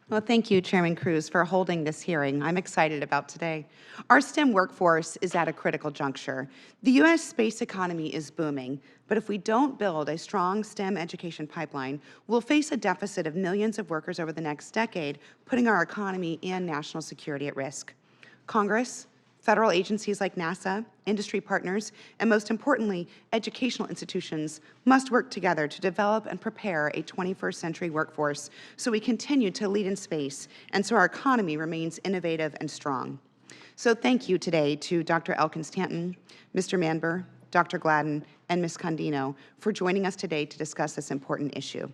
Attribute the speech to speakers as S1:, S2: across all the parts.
S1: Well, thank you, Chairman Cruz, for holding this hearing. I'm excited about today. Our STEM workforce is at a critical juncture. The U.S. space economy is booming, but if we don't build a strong STEM education pipeline, we'll face a deficit of millions of workers over the next decade, putting our economy and national security at risk. Congress, federal agencies like NASA, industry partners, and most importantly, educational institutions must work together to develop and prepare a 21st century workforce so we continue to lead in space and so our economy remains innovative and strong. So thank you today to Dr. Elkins-Tanton, Mr. Manber, Dr. Gladden, and Ms. Condino for joining us today to discuss this important issue.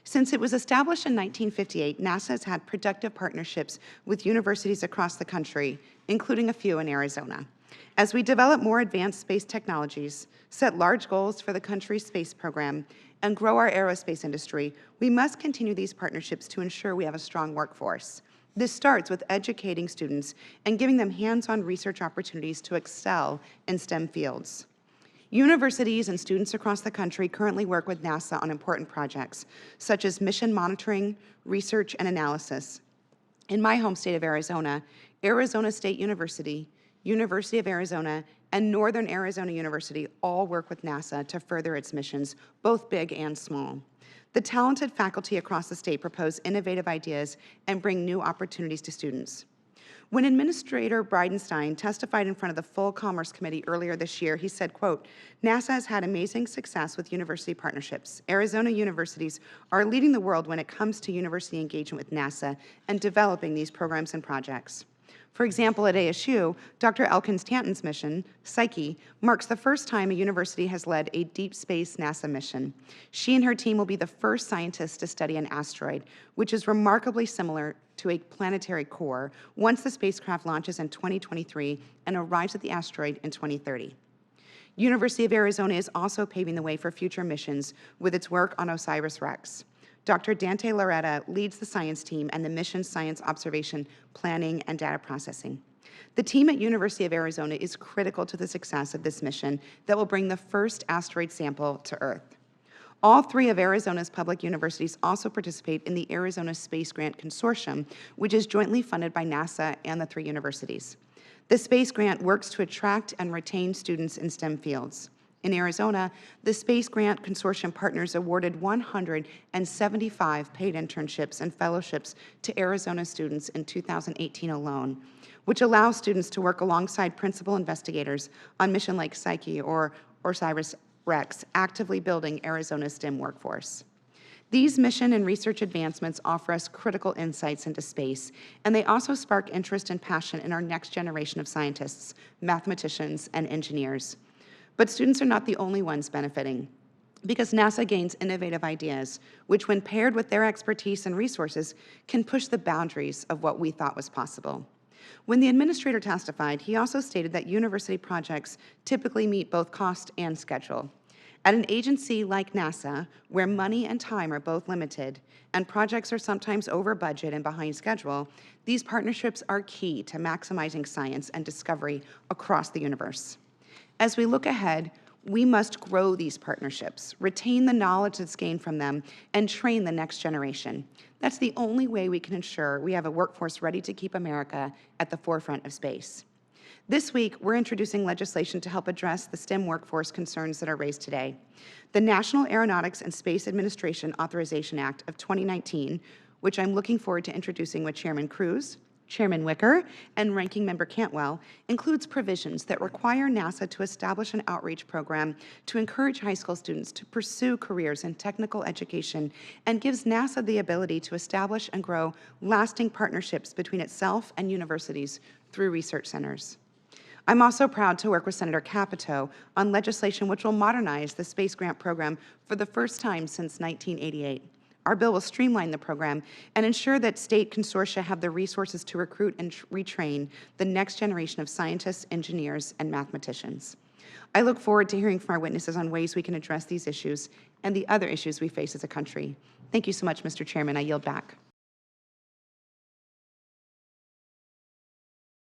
S1: Since it was established in 1958, NASA has had productive partnerships with universities across the country, including a few in Arizona. As we develop more advanced space technologies, set large goals for the country's space program, and grow our aerospace industry, we must continue these partnerships to ensure we have a strong workforce. This starts with educating students and giving them hands-on research opportunities to excel in STEM fields. Universities and students across the country currently work with NASA on important projects, such as mission monitoring, research, and analysis. In my home state of Arizona, Arizona State University, University of Arizona, and Northern Arizona University all work with NASA to further its missions, both big and small. The talented faculty across the state propose innovative ideas and bring new opportunities to students. When Administrator Bridenstine testified in front of the Full Commerce Committee earlier this year, he said, quote, NASA has had amazing success with university partnerships. Arizona universities are leading the world when it comes to university engagement with NASA and developing these programs and projects. For example, at ASU, Dr. Elkins-Tanton's mission, Psyche, marks the first time a university has led a deep space NASA mission. She and her team will be the first scientists to study an asteroid, which is remarkably similar to a planetary core, once the spacecraft launches in 2023 and arrives at the asteroid in 2030. University of Arizona is also paving the way for future missions with its work on OSIRIS-REx. Dr. Dante Loretta leads the science team and the mission science observation, planning, and data processing. The team at University of Arizona is critical to the success of this mission that will bring the first asteroid sample to Earth. All three of Arizona's public universities also participate in the Arizona Space Grant Consortium, which is jointly funded by NASA and the three universities. The Space Grant works to attract and retain students in STEM fields. In Arizona, the Space Grant Consortium partners awarded 175 paid internships and fellowships to Arizona students in 2018 alone, which allows students to work alongside principal investigators on mission like Psyche or OSIRIS-REx, actively building Arizona's STEM workforce. These mission and research advancements offer us critical insights into space, and they also spark interest and passion in our next generation of scientists, mathematicians, and engineers. But students are not the only ones benefiting, because NASA gains innovative ideas, which when paired with their expertise and resources, can push the boundaries of what we thought was possible. When the administrator testified, he also stated that university projects typically meet both cost and schedule. At an agency like NASA, where money and time are both limited, and projects are sometimes over budget and behind schedule, these partnerships are key to maximizing science and discovery across the universe. As we look ahead, we must grow these partnerships, retain the knowledge that's gained from them, and train the next generation. That's the only way we can ensure we have a workforce ready to keep America at the forefront of space. This week, we're introducing legislation to help address the STEM workforce concerns that are raised today. The National Aeronautics and Space Administration Authorization Act of 2019, which I'm looking forward to introducing with Chairman Cruz, Chairman Wicker, and Ranking Member Cantwell, includes provisions that require NASA to establish an outreach program to encourage high school students to pursue careers in technical education and gives NASA the ability to establish and grow lasting partnerships between itself and universities through research centers. I'm also proud to work with Senator Capito on legislation which will modernize the Space Grant Program for the first time since 1988. Our bill will streamline the program and ensure that state consortia have the resources to recruit and retrain the next generation of scientists, engineers, and mathematicians. I look forward to hearing from our witnesses on ways we can address these issues and the other issues we face as a country. Thank you so much, Mr. Chairman. I yield back.